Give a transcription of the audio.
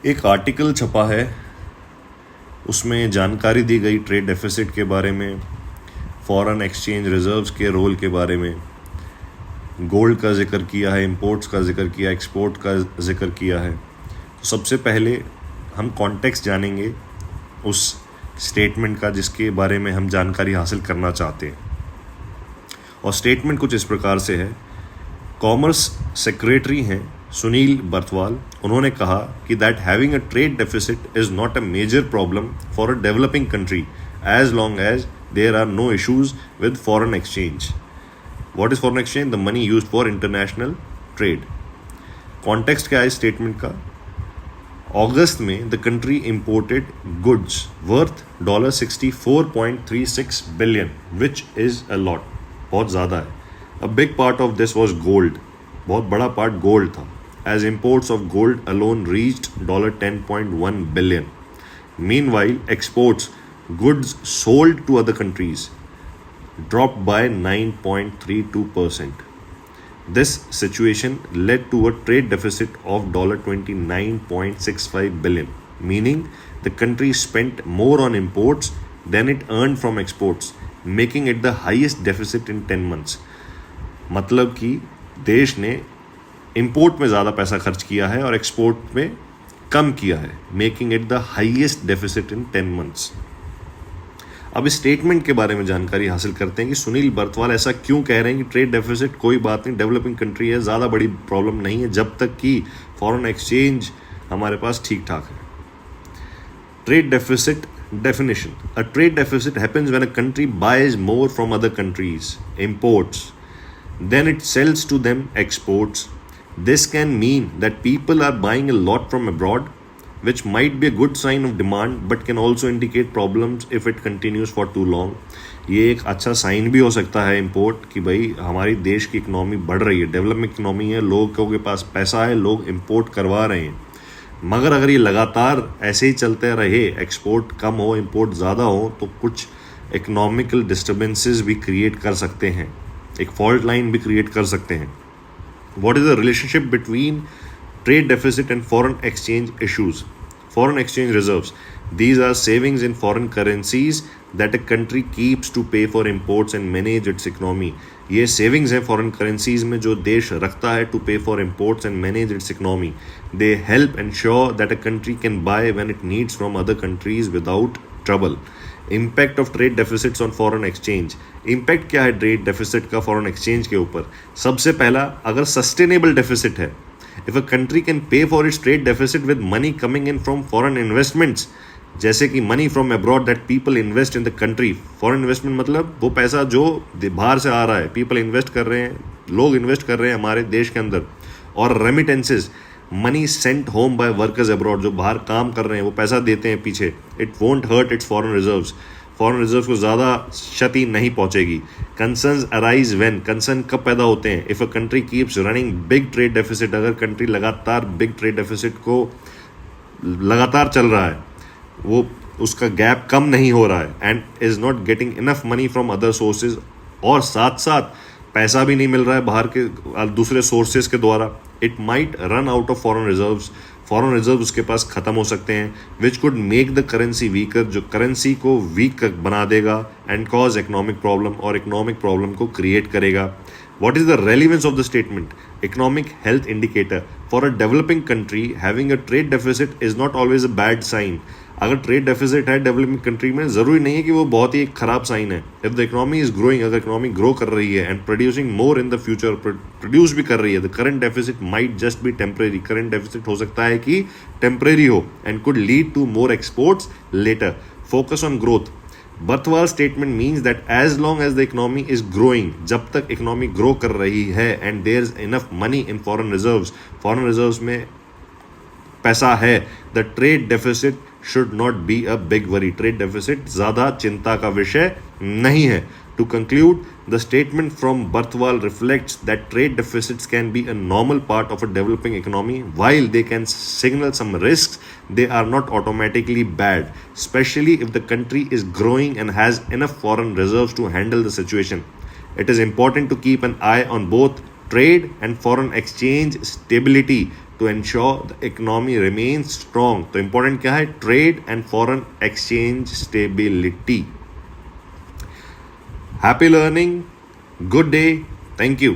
एक आर्टिकल छपा है, उसमें जानकारी दी गई ट्रेड डेफिसिट के बारे में, फॉरेन एक्सचेंज रिजर्व्स के रोल के बारे में, गोल्ड का जिक्र किया है, इंपोर्ट्स का जिक्र किया, एक्सपोर्ट का जिक्र किया है। तो सबसे पहले हम कॉन्टेक्स्ट जानेंगे उस स्टेटमेंट का जिसके बारे में हम जानकारी हासिल करना चाहते हैं। और स्टेटमेंट कुछ इस प्रकार से है। कॉमर्स सेक्रेटरी हैं सुनील बर्थवाल, उन्होंने कहा कि that having a trade deficit is not a major problem for a developing country as long as there are no issues with foreign exchange. What is foreign exchange? The money used for international trade. Context क्या है इस statement का? अगस्त में the country imported goods worth $64.36 billion, which is a lot, बहुत ज़्यादा है। A big part of this was gold, बहुत बड़ा पार्ट गोल्ड था, as imports of gold alone reached $10.1 billion. Meanwhile exports, goods sold to other countries, dropped by 9.32%. This situation led to a trade deficit of $29.65 billion, meaning the country spent more on imports than it earned from exports, making it the highest deficit in 10 months. मतलब कि देश ने import में ज़्यादा पैसा खर्च किया है और एक्सपोर्ट में कम किया है, making it the highest deficit in 10 months. अब इस स्टेटमेंट के बारे में जानकारी हासिल करते हैं कि सुनील बर्थवाल ऐसा क्यों कह रहे हैं कि ट्रेड डेफिसिट कोई बात नहीं, डेवलपिंग कंट्री है, ज़्यादा बड़ी प्रॉब्लम नहीं है जब तक कि फॉरेन एक्सचेंज हमारे पास ठीक ठाक है। Trade deficit definition: a trade deficit happens when a country buys more from other countries, imports, then it sells to them, exports. This can mean that people are buying a lot from abroad, which might be a good sign of demand but can also indicate problems if it continues for too long. ये एक अच्छा sign भी हो सकता है import कि भाई हमारी देश की इकनॉमी बढ़ रही है, डेवलपमेंट इकनॉमी है, लोगों के पास पैसा है, लोग इम्पोर्ट करवा रहे हैं। मगर अगर ये लगातार ऐसे ही चलते रहे, एक्सपोर्ट कम हो, इम्पोर्ट ज़्यादा हो, तो कुछ इकोनॉमिकल डिस्टर्बेंसेस भी क्रिएट कर सकते हैं, एक फॉल्ट लाइन भी क्रिएट कर सकते हैं। What is the relationship between trade deficit and foreign exchange issues? Foreign exchange reserves, these are savings in foreign currencies that a country keeps to pay for imports and manage its economy. ये savings हैं foreign currencies में जो देश रखता है to pay for imports and manage its economy. They help ensure that a country can buy when it needs from other countries without trouble. Impact of trade deficits on foreign exchange. Impact क्या है trade deficit का foreign exchange के ऊपर? सबसे पहला, अगर sustainable deficit है, if a country can pay for its trade deficit with money coming in from foreign investments, जैसे कि money from abroad that people invest in the country. foreign investment मतलब वो पैसा जो बाहर से आ रहा है, people invest कर रहे हैं, लोग invest कर रहे हैं हमारे देश के अंदर। और remittances, money sent home by workers abroad, जो बाहर काम कर रहे हैं वो पैसा देते हैं पीछे। it won't hurt its foreign reserves. Foreign reserve को ज़्यादा क्षति नहीं पहुंचेगी। कंसर्न्स अराइज व्हेन, कंसर्न कब पैदा होते हैं? If a country keeps running big trade deficit, अगर कंट्री लगातार बिग ट्रेड डेफिसिट को लगातार चल रहा है, वो उसका गैप कम नहीं हो रहा है, and is not getting enough money from other sources, और साथ साथ पैसा भी नहीं मिल रहा है बाहर के दूसरे सोर्सेज के द्वारा, it might run out of foreign reserves, foreign reserve उसके पास ख़त्म हो सकते हैं, which could make the currency weaker, जो करेंसी को वीक बना देगा, एंड कॉज इकोनॉमिक प्रॉब्लम, और इकोनॉमिक प्रॉब्लम को क्रिएट करेगा। What is the relevance of the statement? Economic health indicator for a developing country having a trade deficit is not always a bad sign. अगर trade deficit है developing country में, ज़रूरी नहीं है कि वो बहुत ही एक खराब साइन है। If the economy is growing, अगर इकोनॉमी ग्रो कर रही है and producing more in the future, produce भी कर रही है, the current deficit might just be temporary. Current deficit हो सकता है कि टेम्परेरी हो, and could lead to more exports later. Focus on growth. Barthwal statement means that as long as the economy is growing, जब तक इकोनॉमी ग्रो कर रही है, and there is enough money in foreign reserves, foreign reserves में पैसा है, the trade deficit should not be a big worry. Trade deficit ज़्यादा चिंता का विषय नहीं है। To conclude, the statement from Barthwal reflects that trade deficits can be a normal part of a developing economy. While they can signal some risks, they are not automatically bad, especially if the country is growing and has enough foreign reserves to handle the situation. It is important to keep an eye on both trade and foreign exchange stability to ensure the economy remains strong. तो important क्या है? Trade and foreign exchange stability. Happy learning. Good day. Thank you.